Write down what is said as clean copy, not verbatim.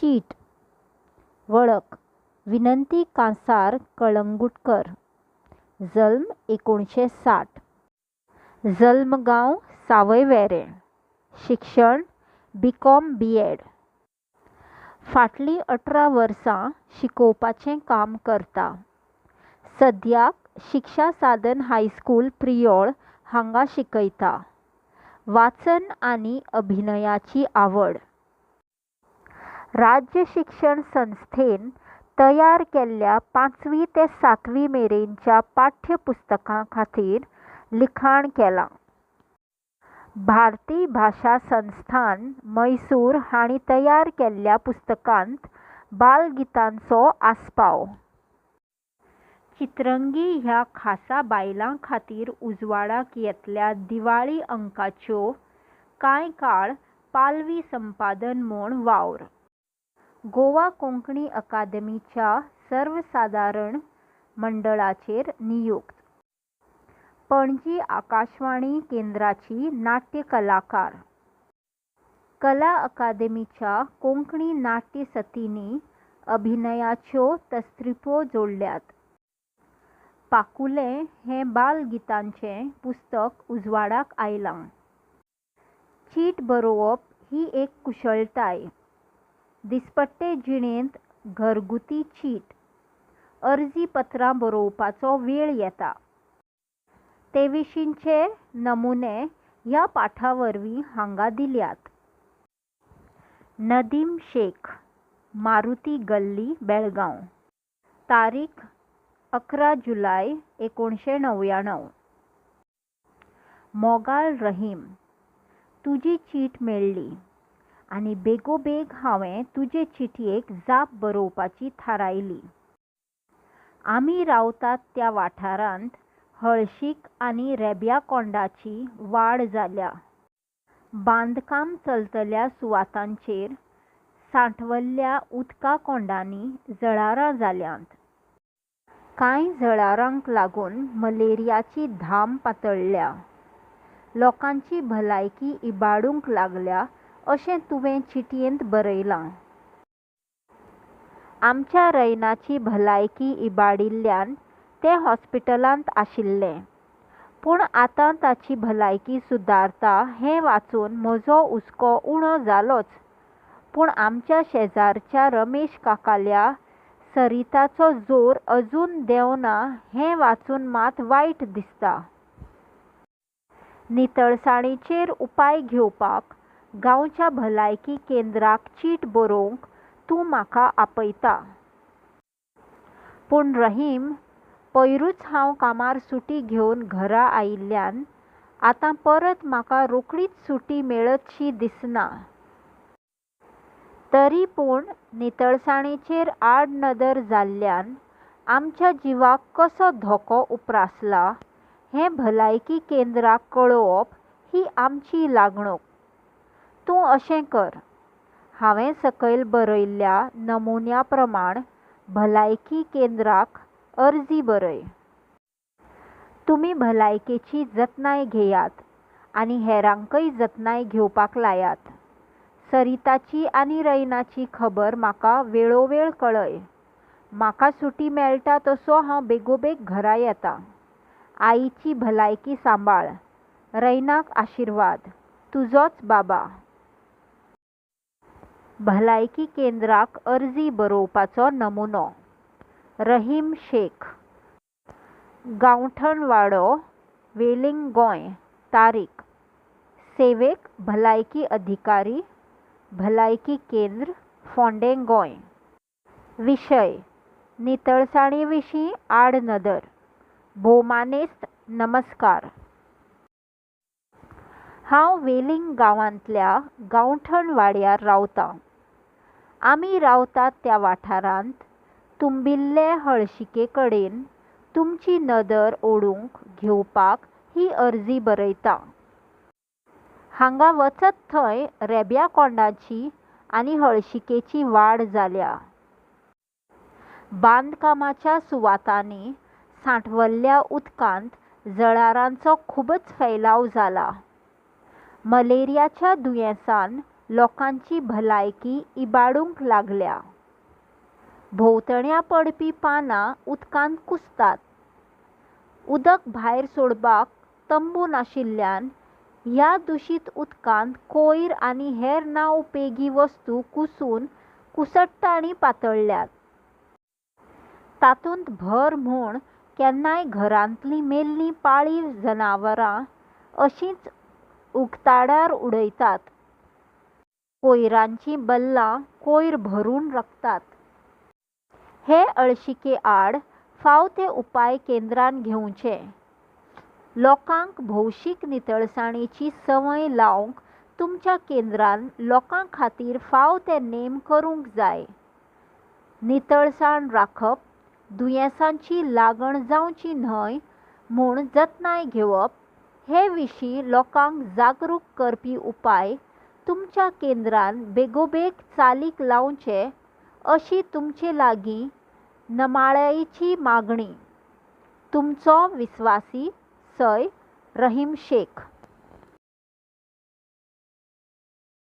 चीट वळख विनंती कांसार कळंगुटकर जल्म 1960 जल्मगांव सावयवेरें शिक्षण BCom B.Ed फाटलीं 18 वर्सां शिकोवपाचें काम करता सद्याक शिक्षा साधन हायस्कूल प्रियोळ हांगा शिकयता वाचन आनी अभिनयाची आवड राज्य शिक्षण संस्थेन तयार केल्ल्या 5वी ते 7वी मेरेनच्या पाठ्यपुस्तकां खातीर लिखाण केलां भारतीय भाशा संस्थान मैसूर हांणी तयार केल्ल्या पुस्तकांत बालगितांचो आस्पाव चित्रंगी ह्या खासा बायलां खातीर उजवाडाक येतल्या दिवाळी अंकाच्यो कांय काळ पालवी संपादन म्हूण वावर गोवा कोंकणी अकादेमीच्या सर्वसादारण मंडळाचेर नियुक्त पणजी आकाशवाणी केंद्राची नाट्य कलाकार कला अकादेमीच्या कोंकणी नाट्य सतींनी अभिनयाच्यो तस्त्रिपो जोडल्यात पाकुलें हें बालगितांचें पुस्तक उजवाडाक आयलां चीट बरोवप ही एक कुशळटाय दिसपट्टे जिणेंत घरगुती चीट अर्जी पत्रां बरोवपाचो वेळ येता ते विशींचे नमुने ह्या पाठा वरवीं हांगा दिल्यात नदीम शेख मारुती गल्ली बेळगांव तारीख 11 जुलय 1999 मोगाळ रहीम तुजी चीट मेळ्ळी आनी बेगोबेग हांवें तुजे चिटयेक जाप बरोवपाची थारायली आमी रावतात त्या वाठारांत हळशीक आनी रेब्या कोंडाची वाड जाल्या बांदकाम चलतल्या सुवातांचेर सांठवल्ल्या उदका कोंडांनी जळारां जाल्यांत कांय जळारांक लागून मलेरियाची धाम पातळ्ळ्या लोकांची भलायकी इबाडूंक लागल्या अशें तुवें चिटयेंत बरयलां आमच्या रैनाची भलायकी इबाडिल्ल्यान ते हॉस्पिटलांत आशिल्ले पूण आतां ताची भलायकी सुदारता हें वाचून म्हजो हुस्को उणो जालोच पूण आमच्या शेजारच्या रमेश काकाल्या सरिताचो जोर अजून देंवना हें वाचून मात वायट दिसता नितळसाणीचेर उपाय घेवपाक गांवच्या भलायकी केंद्राक चीट बरोवंक तूं म्हाका आपयता पूण रहीम पयरूच हांव कामार सुटी घेवन घरा आयिल्ल्यान आतां परत म्हाका रोखडीच सुटी मेळतशी दिसना तरी पूण नितळसाणीचेर आड नदर जाल्ल्यान आमच्या जिवाक कसो धोको उप्रासला हें भलायकी केंद्राक कळोवप ही आमची लागणूक तूं अशें कर हांवें सकयल बरयल्ल्या नमुन्या प्रमाण भलायकी केंद्राक अर्जी बरय तुमी भलायकेची जतनाय घेयात आनी हेरांकय जतनाय घेवपाक लायात सरिताची आनी रैनाची खबर म्हाका वेळोवेळ कळय म्हाका सुटी मेळटा तसो हांव बेगोबेग घरा येता आईची भलायकी सांबाळ रैनाक आशिर्वाद तुजोच बाबा भलायकी केंद्राक अर्जी बरोवपाचो नमुनो रहीम शेख गांवठणवाडो वेलिंग गोंय तारीख सेवेक भलायकी अधिकारी भलायकी केंद्र फोंडें गोंय विशय नितळसाणी विशीं आड नदर भोवमानेस्त नमस्कार हांव वेलिंग गांवांतल्या गांवठण वाड्यार रावतां आमी रावतात त्या वाठारांत तुंबिल्ले हळशिके कडेन तुमची नदर ओडूंक घेवपाक ही अर्जी बरयता हांगा वचत थंय रेब्या कोंडाची आनी हळशिकेची वाड जाल्या बांदकामाच्या सुवातांनी सांठवल्ल्या उदकांत जळारांचो खूबच फैलाव जाला मलेरियाच्या दुयेंसान लोकांची भलायकी इबाडूंक लागल्या. भोंवतण्या पडपी पानां उदकांत कुसतात. उदक भायर सोडपाक तंबू नाशिल्ल्यान ह्या दुशीत उदकांत कोयर आनी हेर ना उपेगी वस्तू कुसून कुसट्टांनी पातळ्ळ्यात. तातूंत भर म्हूण केन्नाय घरांतलीं मेल्लीं पाळीव जनावरां अशींच उक्ताडार उडयतात. कोयरांचीं बल्लां कोयर भरून रकतात. हे अळशिके आड फाव ते उपाय केंद्रान घेवचे. लोकांक भौशीक नितळसाणीची संवय लावंक तुमच्या केंद्रान लोकां खातीर फाव ते नेम करूंक जाय. नितळसाण राखप, दुयेंसांची लागण जावची न्हय म्हूण जतनाय घेवप हे विशीं लोकांक जागरूक करपी उपाय तुमच्या केंद्रान बेगोबेग चालीक लावचे अशी तुमचे लागीं नमाळेची मागणी. तुमचो विस्वासी सय, रहीम शेख.